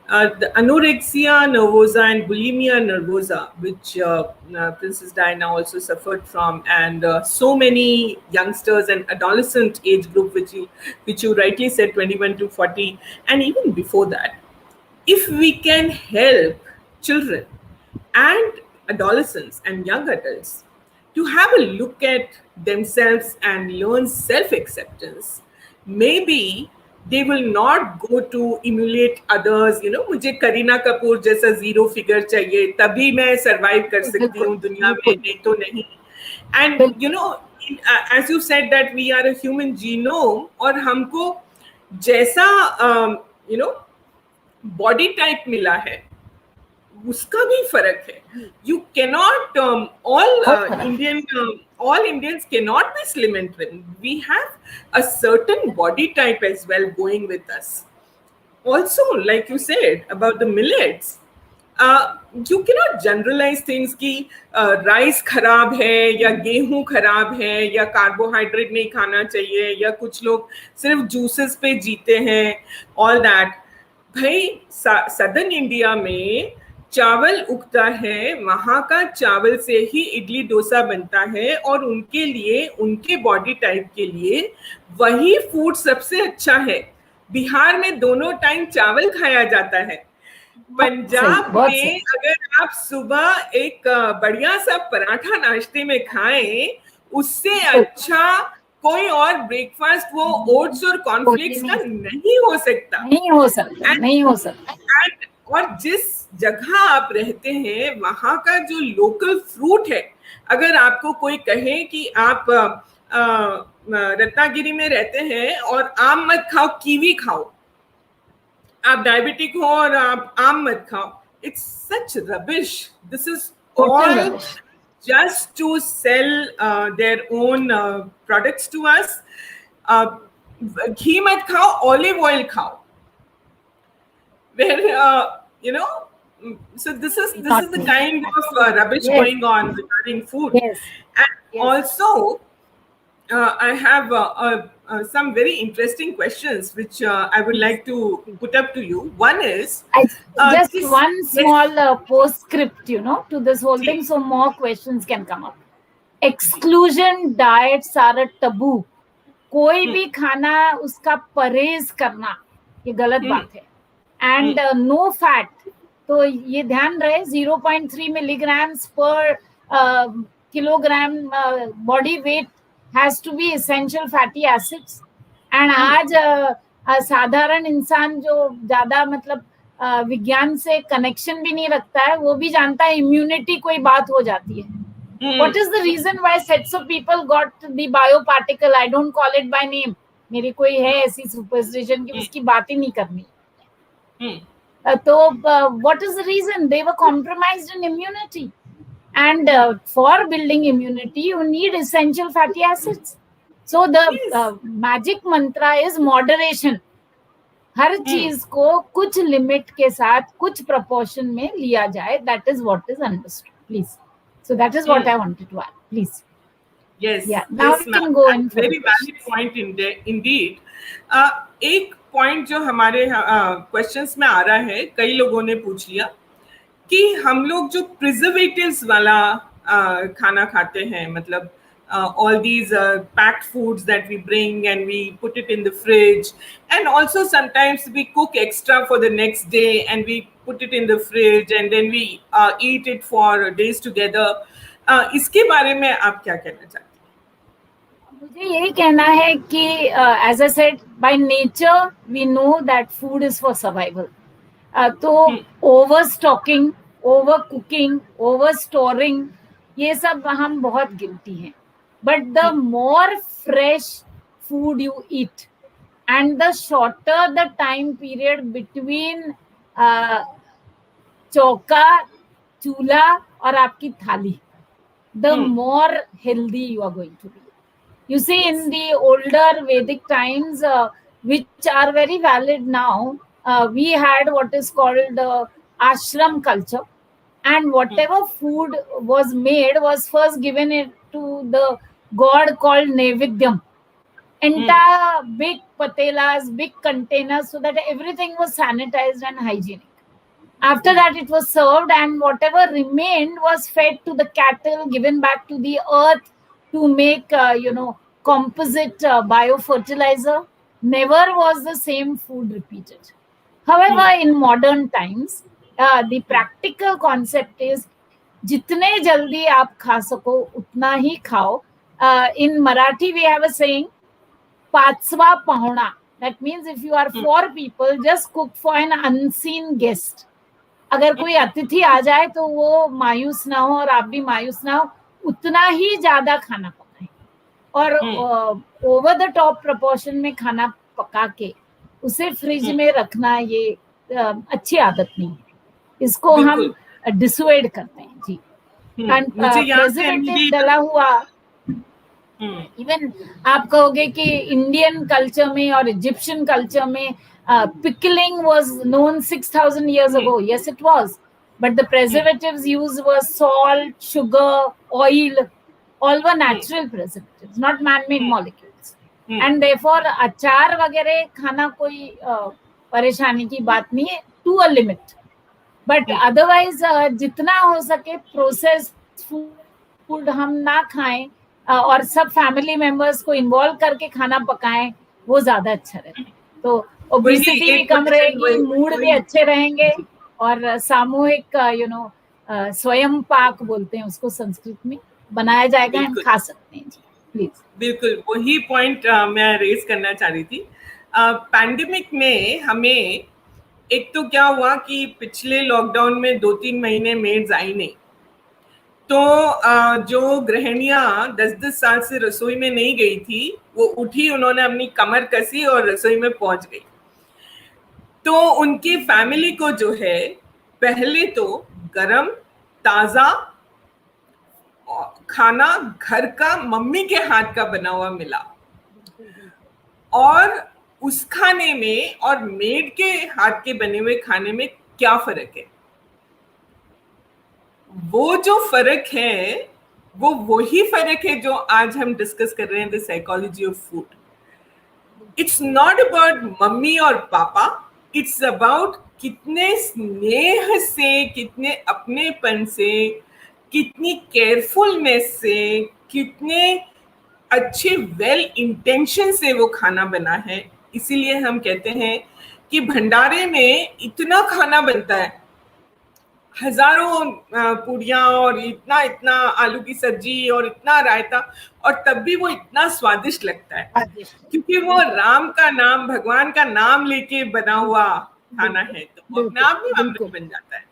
The anorexia nervosa and bulimia nervosa, which Princess Diana also suffered from, and so many youngsters and adolescent age group, which you rightly said, 21 to 40, and even before that. If we can help children and adolescents and young adults to have a look at themselves and learn self-acceptance, maybe they will not go to emulate others. मुझे करीना कपूर जैसा zero figure चाहिए तभी मैं survive कर सकती हूँ दुनिया में, नहीं तो नहीं. And as you said that we are a human genome, और हमको जैसा बॉडी टाइप मिला है उसका भी फर्क है. You cannot all Indians cannot be slim and trim. We have a certain body type as well going with us. Also, like you said about the millets, you cannot generalize things कि rice खराब है या गेहूं खराब है या carbohydrate नहीं खाना चाहिए या कुछ लोग सिर्फ जूसेस पे जीते हैं, all that. भाई सदर्न इंडिया में चावल उगता है, वहां का चावल से ही इडली डोसा बनता है, और उनके लिए, उनके बॉडी टाइप के लिए वही फूड सबसे अच्छा है. बिहार में दोनों टाइम चावल खाया जाता है. पंजाब में अगर आप सुबह एक बढ़िया सा पराठा नाश्ते में खाएं, उससे अच्छा कोई और ब्रेकफास्ट वो ओट्स और कॉर्नफ्लेक्स का नहीं हो सकता. और जिस जगह आप रहते हैं वहां का जो लोकल फ्रूट है, अगर आपको कोई कहे कि आप रत्नागिरी में रहते हैं और आम मत खाओ, कीवी खाओ, आप डायबिटिक हो और आप आम मत खाओ, it's such rubbish. This is total all rubbish. just to sell their own products to us. uh, घी मत खाओ, olive oil खाओ, where you know, so this is Not the me. kind of rubbish Yes, going on regarding food. yes, And yes. also I have some very interesting questions which I would Please, like to please. put up to you. One is Just this, one yes, small postscript, to this whole thing, ji, so more questions can come up. Exclusion diets are a taboo. कोई भी खाना उसका परहेज करना ये गलत बात है. एंड नो फैट, तो ये ध्यान रहे 0.3 मिलीग्राम्स पर kilogram body weight has to be essential fatty acids. And आज साधारण इंसान जो ज्यादा मतलब विज्ञान से कनेक्शन भी नहीं रखता है, वो भी जानता है इम्यूनिटी कोई बात हो जाती है. What is the reason why sets of people got the bioparticle? I don't call it by name. मेरी कोई है ऐसी सुपरस्टिशन की उसकी बात ही नहीं करनी. तो what is the reason? They were compromised in immunity. And for building immunity, you need essential fatty acids. So the yes, magic mantra is moderation. हर चीज को कुछ लिमिट के साथ कुछ प्रपोर्शन में लिया जाए. That is what is understood. Please. So that is what I wanted to add. Please. yes, Yeah. Now yes, we ma'am. can go in And for very the valid questions. point indeed. एक point जो हमारे questions में आ रहा है, कई लोगों ने पूछ लिया कि हम लोग जो प्रिजर्वेटिव्स वाला खाना खाते हैं, मतलब all these packed foods that we bring and we put it in the fridge, and also sometimes we cook extra for the next day and we put it in the fridge and then we eat it for days together. इसके बारे में आप क्या कहना चाहते हैं? मुझे यही कहना है कि as I said, by nature we know that food is for survival. तो over stocking, over cooking, over storing, ये सब हम बहुत गिल्टी हैं. But the more fresh food you eat and the shorter the time period between चौका, चूल्हा और आपकी थाली, the more healthy you are going to be. You see, in the older Vedic times, which are very valid now, we had what is called ashram culture, and whatever food was made was first given it to the god called Nevidyam. Entire big patelas, big containers, so that everything was sanitized and hygienic. After that, it was served, and whatever remained was fed to the cattle, given back to the earth to make, composite biofertilizer. Never was the same food repeated. However, in modern times, the practical concept is जितने जल्दी आप खा सको उतना ही खाओ. In Marathi, we have a saying, पाचवा पाहुणा. That means if you are 4 people, just cook for an unseen guest. अगर कोई अतिथि आ जाए तो वो मायूस ना हो और आप भी मायूस ना हो, उतना ही ज्यादा खाना पकाएं. और ओवर द टॉप प्रोपोर्शन में खाना पका के उसे फ्रिज में रखना, ये अच्छी आदत नहीं है. इसको हम डिसुएड करते हैं जी. एंड प्रेजर्वेटिव डला हुआ, इवन आप कहोगे कि इंडियन कल्चर में और इजिप्शियन कल्चर में pickling was known 6,000 years ago. Yes, it was. But the preservatives used were salt, sugar, oil. All were natural preservatives, not man-made molecules. And therefore, अचार वगैरह खाना कोई परेशानी की बात नहीं है, to a limit. But otherwise, जितना हो सके processed food हम ना खाएं और सब फैमिली मेंबर्स को इन्वॉल्व करके खाना पकाएं, वो ज्यादा अच्छा रहता है. तो ओबेसिटी भी कम रहेगी, मूड भी अच्छे रहेंगे, और सामूहिक स्वयं पाक बोलते हैं उसको संस्कृत में, बनाया जाएगा, हम खा सकते हैं जी. प्लीज. बिल्कुल वही पॉइंट मैं रेज करना चाह रही थी. पैंडेमिक में हमें एक तो क्या हुआ कि पिछले लॉकडाउन में 2-3 महीने मेड्स आई नहीं, तो जो गृहिणियां 10-10 साल से रसोई में नहीं गई थी, वो उठी, उन्होंने अपनी कमर कसी और रसोई में पहुंच गई. तो उनकी फैमिली को जो है पहले तो गरम ताजा खाना घर का मम्मी के हाथ का बना हुआ मिला, और उस खाने में और मेड के हाथ के बने हुए खाने में क्या फर्क है? वो जो फर्क है वो वही फर्क है जो आज हम डिस्कस कर रहे हैं, the psychology of food. It's not about mummy और पापा, इट्स अबाउट कितने स्नेह से, कितने अपनेपन से, कितनी केयरफुलनेस से, कितने अच्छे वेल इंटेंशन से वो खाना बना है. इसीलिए हम कहते हैं कि भंडारे में इतना खाना बनता है, हजारों पूड़ियाँ और इतना इतना आलू की सब्जी और इतना रायता, और तब भी वो इतना स्वादिष्ट लगता है क्योंकि वो राम का नाम, भगवान का नाम लेके बना हुआ खाना है, तो वो अपने आप ही अमृत बन जाता है.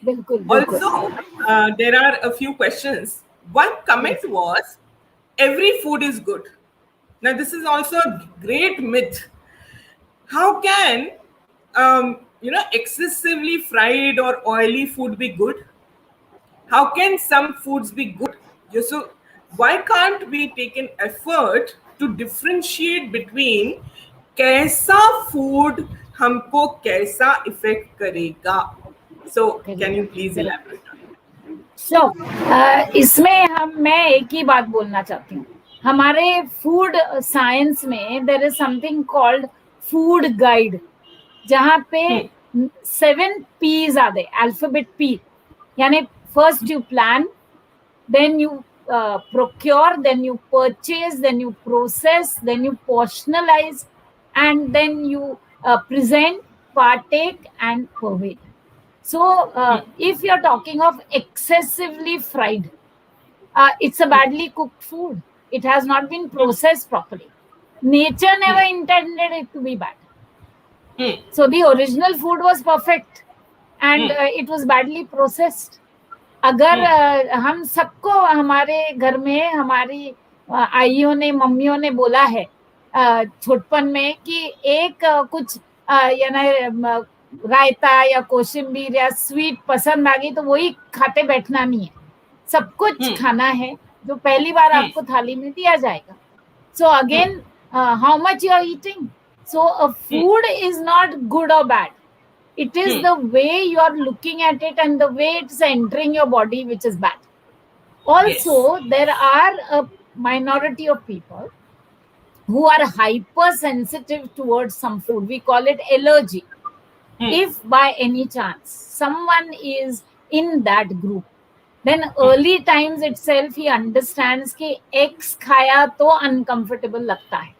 Also, there are a few questions. One comment was, every food is good. Now, this is also a great myth. How can excessively fried or oily food be good? How can some foods be good? So why can't we take an effort to differentiate between कैसा food हमको कैसा affect करेगा? So can you please elaborate on it? So इसमें मैं एक ही बात बोलना चाहती हूँ. हमारे फूड साइंस में there is something called food guide, जहाँ पे 7 P's आते, अल्फाबेट P, यानी first you plan, then you procure, then you purchase, then you process, then you portionalize, and then you present, partake, and pervade. So if you're talking of excessively fried, it's a badly cooked food. It has not been processed properly. Nature never intended it to be bad. So the original food was perfect and it was badly processed. अगर हम सबको हमारे घर में हमारी आइयों ने, मम्मियों ने बोला है छोटपन में कि एक कुछ रायता या कोशिम्बीर या स्वीट पसंद आ गई तो वही खाते बैठना नहीं है, सब कुछ खाना है जो पहली बार आपको थाली में दिया जाएगा. So again how much you are eating. So a food is not good और bad. It is the way you are looking at it and the way it's entering your body which is bad. Also, there are a minority of people who are hypersensitive towards some food. We call it allergy. If by any chance someone is in that group, then early times itself he understands कि X खाया तो uncomfortable लगता है.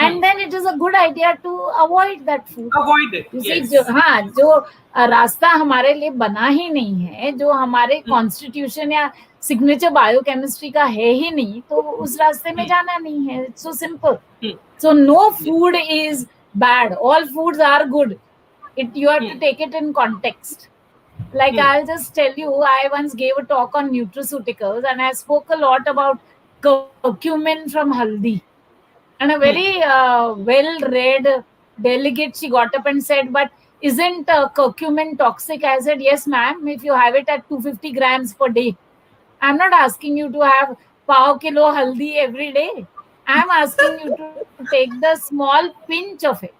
And then it is a good idea to avoid that food. Avoid it. You see, जो रास्ता हमारे लिए बना ही नहीं है, जो हमारे कॉन्स्टिट्यूशन या सिग्नेचर बायोकेमिस्ट्री का है ही नहीं, तो उस रास्ते में जाना नहीं है. It's so simple. So no food is bad. All foods are good. You have to take it in context. Like I'll just tell you, I once gave a talk on nutraceuticals and I spoke a lot about curcumin from haldi. And a very well-read delegate, she got up and said, but isn't curcumin toxic? I said, yes, ma'am, if you have it at 250 grams per day. I'm not asking you to have pav kilo haldi every day. I'm asking you to take the small pinch of it.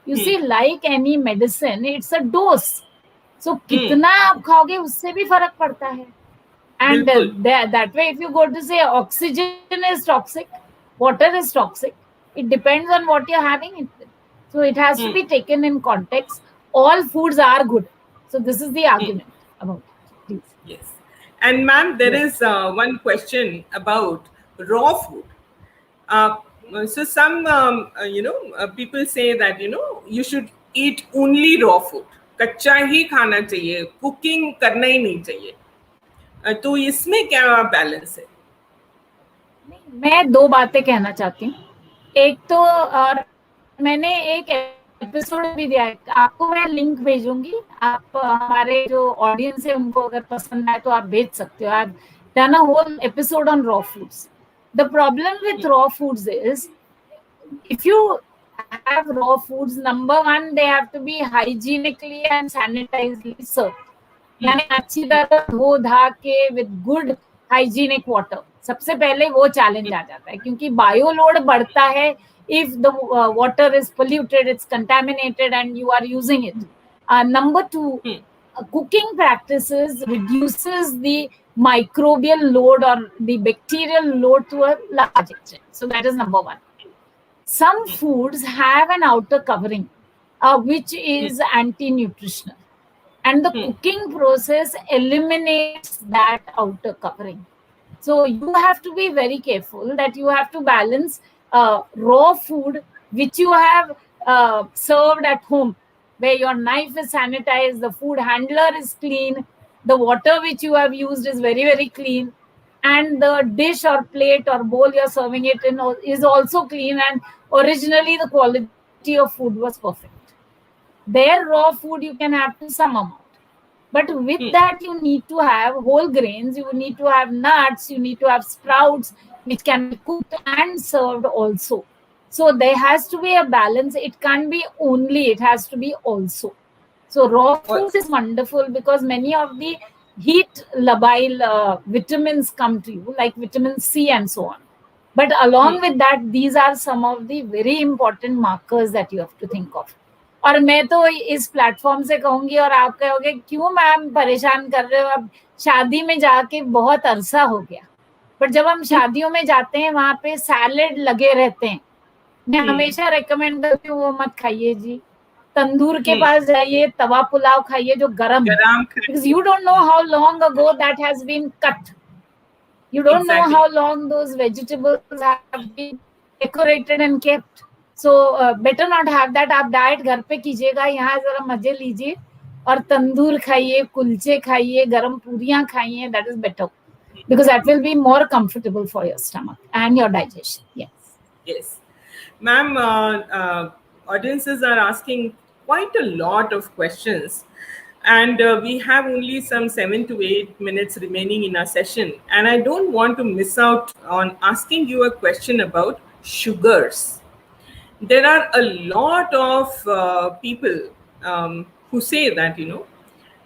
You see, like any medicine, it's a dose. So, kitna aap khaoge, usse bhi farak padta hai. And that way, if you go to say oxygen is toxic, water is toxic, it depends on what you're having. So it has to be taken in context. All foods are good. So this is the argument about it. Please. Yes. And ma'am, there is one question about raw food. So some, people say that, you should eat only raw food. कच्चा ही खाना चाहिए, cooking करना ही नहीं चाहिए. तो इसमें क्या balance है? मैं दो बातें कहना चाहती हूँ. एक तो और मैंने एक एपिसोड भी दिया है, आपको मैं लिंक भेजूंगी. आप हमारे जो ऑडियंस है उनको अगर पसंद आए तो आप भेज सकते हो. I have done a whole episode on raw foods. The problem with raw foods is if you have raw foods, number one, they have to be hygienically and sanitizedly served. यानी अच्छी तरह धो धा के विद गुड हाइजीनिक वाटर, सबसे पहले वो challenge आ जाता है, क्योंकि बायो लोड बढ़ता है if the water is polluted, it's contaminated and you are using it. Number two, cooking practices reduces the microbial load or the bacterial load to a large extent. So that is number one. Some foods have an outer covering, which is anti-nutritional, and the cooking process eliminates that outer covering. So you have to be very careful that you have to balance raw food which you have served at home, where your knife is sanitized, the food handler is clean, the water which you have used is very, very clean, and the dish or plate or bowl you're serving it in is also clean, and originally the quality of food was perfect. Their raw food you can have to some amount. But with that, you need to have whole grains, you need to have nuts, you need to have sprouts, which can be cooked and served also. So there has to be a balance. It can't be only, it has to be also. So raw food is wonderful because many of the heat labile vitamins come to you, like vitamin C and so on. But along with that, these are some of the very important markers that you have to think of. और मैं तो इस platform से कहूंगी, और आप कहोगे क्यों मैम परेशान कर रहे हो, अब शादी में जाके बहुत अरसा हो गया, पर जब हम शादियों में जाते हैं वहां पे सैलेड लगे रहते हैं, मैं हमेशा रेकमेंड करती हूँ वो मत खाइए जी. तंदूर के पास जाइए, तवा पुलाव खाइए जो गरम है, because you don't know how long ago that has been cut. You don't know how long those vegetables have been decorated and kept. So better not have that. आप डाइट घर पे कीजिएगा, यहाँ जरा मजे लीजिए और तंदूर खाइए, कुलचे खाइए, गरम पूरियां खाइए. That is better because that will be more comfortable for your stomach and your digestion. Yes, ma'am. Audiences are asking quite a lot of questions, and we have only some 7 to 8 minutes remaining in our session, and I don't want to miss out on asking you a question about sugars. There are a lot of people who say that,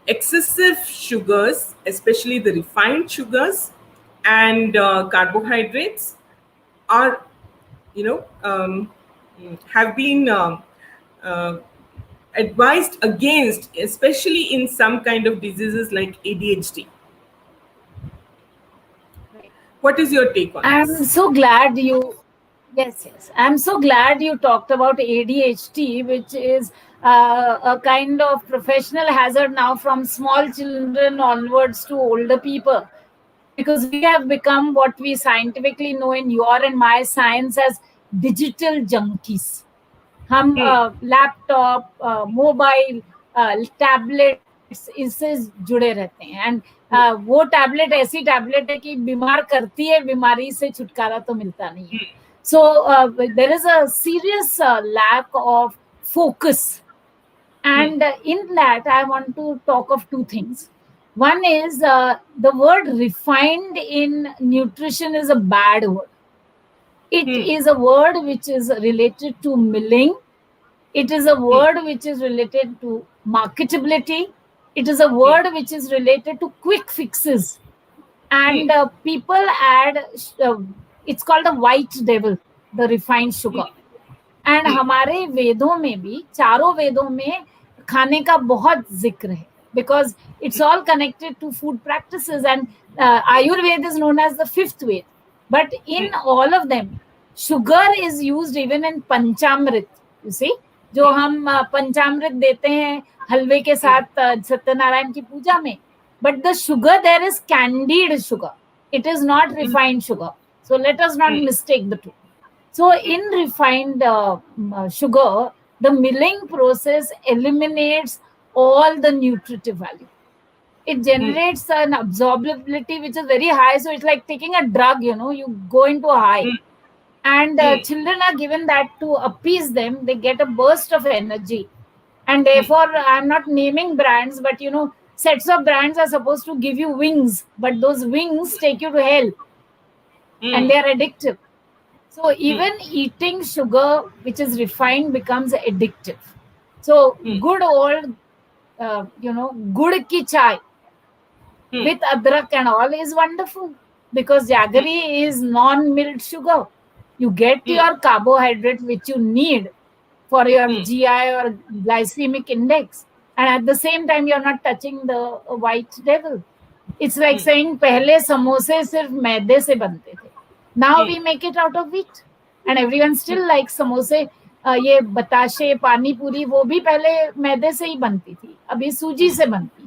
excessive sugars, especially the refined sugars and carbohydrates, are, have been advised against, especially in some kind of diseases like ADHD. What is your take on this? I'm so glad you... Yes. I'm so glad you talked about ADHD, which is a kind of professional hazard now from small children onwards to older people, because we have become what we scientifically know in your and my science as digital junkies. हम laptop, mobile, tablets इससे जुड़े रहते हैं, and वो tablet ऐसी tablet है कि बीमार करती है, बीमारी से छुटकारा तो मिलता नहीं है. So there is a serious lack of focus, and in that I want to talk of two things. One is the word refined in nutrition is a bad word. It is a word which is related to milling. It is a word which is related to marketability. It is a word which is related to quick fixes. And people add, it's called the white devil, the refined sugar. And हमारे वेदों में भी, चारों वेदों में खाने का बहुत जिक्र है, because it's all connected to food practices, and Ayurveda is known as the fifth Ved. But in all of them, sugar is used even in Panchamrit. You see, जो हम पंचामृत देते हैं हलवे के साथ सत्यनारायण की पूजा में, but the sugar there is candied sugar. It is not refined sugar. So let us not mistake the two. So in refined sugar, the milling process eliminates all the nutritive value. It generates an absorbability which is very high. So it's like taking a drug, you go into a high. And children are given that to appease them. They get a burst of energy. And therefore, I'm not naming brands, but sets of brands are supposed to give you wings, but those wings take you to hell. And they are addictive. So even eating sugar, which is refined, becomes addictive. So good old, gud ki chai with adrak and all is wonderful, because jaggery is non-milled sugar. You get your carbohydrate which you need for your GI or glycemic index, and at the same time you're not touching the white devil. It's like saying पहले समोसे सिर्फ मैदे से बनते थे. Now we make it out of wheat, and everyone still likes समोसे. ये बताशे, पानी पूरी, वो भी पहले मैदे से ही बनती थी, अभी सूजी से बनती.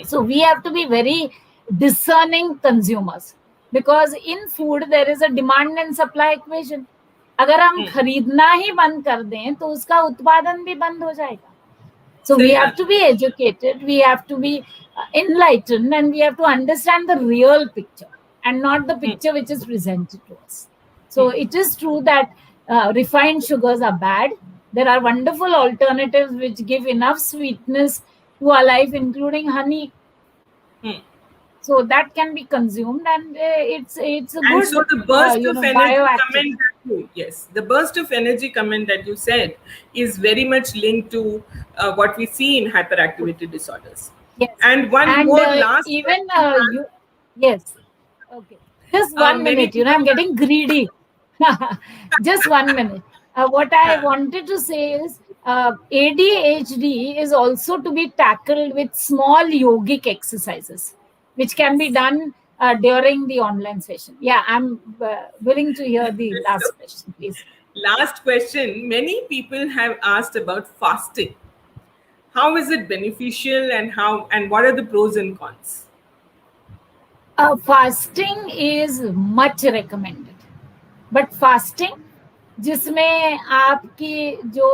So we have to be very discerning consumers, because in food there is a demand and supply equation. अगर हम खरीदना ही बंद कर दें तो उसका उत्पादन भी बंद हो जाएगा. So we have to be educated, we have to be enlightened, and we have to understand the real picture and not the picture which is presented to us. So it is true that refined sugars are bad. There are wonderful alternatives which give enough sweetness to our life, including honey. So that can be consumed, and it's a good. And so the burst of energy bioactive. comment that yes, the burst of energy comment that you said is very much linked to what we see in hyperactivity disorders. Yes. And one more last. Even yes. Okay. Just 1 minute. I'm getting greedy. Just 1 minute. What I wanted to say is ADHD is also to be tackled with small yogic exercises, which can be done during the online session. Yeah, I'm willing to hear the last question, please. Last question. Many people have asked about fasting. How is it beneficial, and what are the pros and cons? Fasting is much recommended, but fasting जिसमें आपकी जो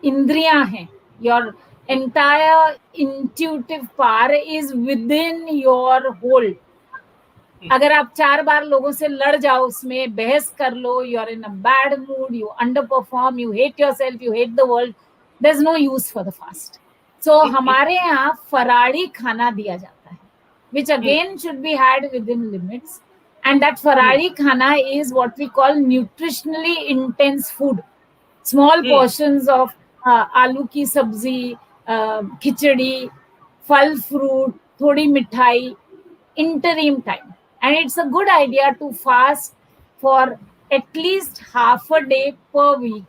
इंद्रियां हैं, your entire intuitive power is within your hold. अगर आप 4 बार लोगों से लड़ जाओ, उसमें बहस कर लो, you're in a bad mood, you underperform, you hate yourself, you hate the world, there's no use for the fast. So हमारे यहाँ फराड़ी खाना दिया जाता है, which again should be had within limits. And that farari khana is what we call nutritionally intense food. Small portions of aloo ki sabzi, khichdi, fal fruit, thodi mithai, interim time. And it's a good idea to fast for at least half a day per week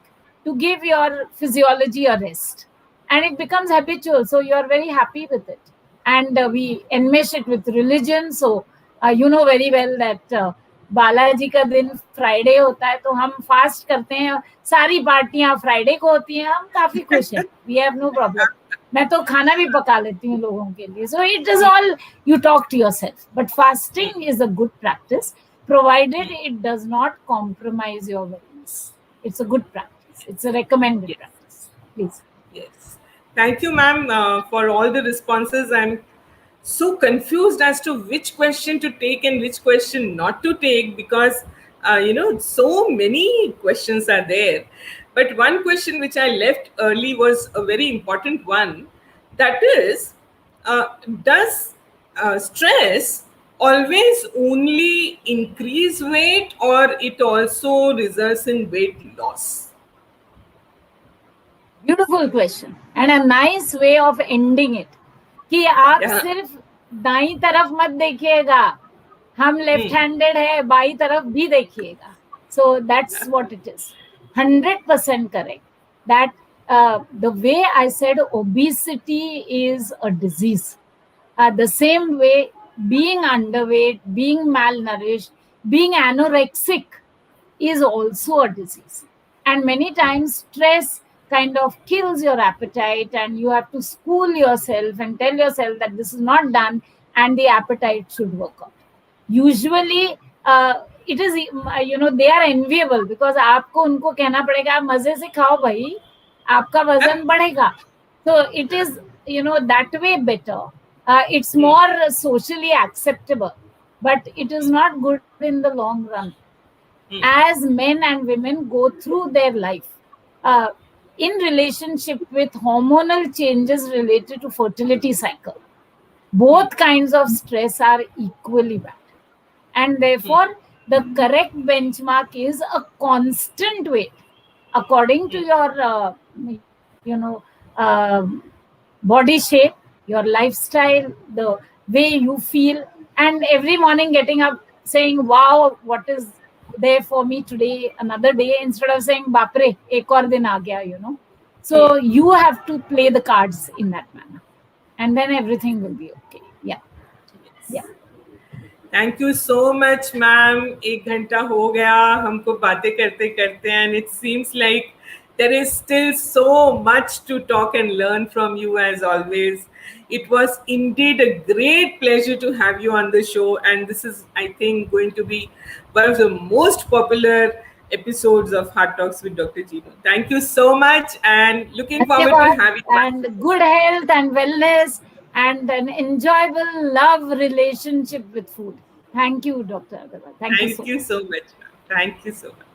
to give your physiology a rest. And it becomes habitual, so you're very happy with it. And we enmesh it with religion, so you know very well that Balaji का दिन Friday होता है, तो हम fast करते हैं. सारी पार्टियां फ्राइडे को होती हैं, हम काफी खुश हैं. We have no problem. मैं तो खाना भी पका लेती हूँ लोगों के लिए. So it is all you talk to yourself. But fasting is a good practice, provided it does not compromise your wellness. It's a good practice. It's a recommended practice. Please. Yes. Thank you, ma'am, for all the responses. I'm so confused as to which question to take and which question not to take, because so many questions are there. But one question which I left early was a very important one. That is, does stress always only increase weight, or it also results in weight loss? Beautiful question, and a nice way of ending it. कि आप सिर्फ दाईं तरफ मत देखिएगा, हम left handed है, by तरफ भी देखिएगा. So that's what it is. 100% correct. That the way I said obesity is a disease. The same way being underweight, being malnourished, being anorexic is also a disease. And many times stress kind of kills your appetite, and you have to school yourself and tell yourself that this is not done and the appetite should work out. Usually it is, they are enviable, because आपको उनको कहना पड़ेगा आप मजे से खाओ भाई, आपका वजन बढ़ेगा. So it is, that way better. It's more socially acceptable, but it is not good in the long run. As men and women go through their life, in relationship with hormonal changes related to fertility cycle, both kinds of stress are equally bad. And therefore, the correct benchmark is a constant weight according to your body shape, your lifestyle, the way you feel, and every morning getting up saying, wow, what is there for me today, another day, instead of saying, bapre, ek aur din aa gaya. So you have to play the cards in that manner, and then everything will be okay. Yeah. Yeah. Thank you so much ma'am. 1 घंटा हो गया हमको बातें करते करते, and it seems like there is still so much to talk and learn from you as always. It was indeed a great pleasure to have you on the show, and this is, I think, going to be one of the most popular episodes of Heart Talks with Dr. Chinu. Thank you so much, and looking forward to having you. And good health and wellness and an enjoyable love relationship with food. Thank you, Dr. Arora. Thank you so much. Thank you so much.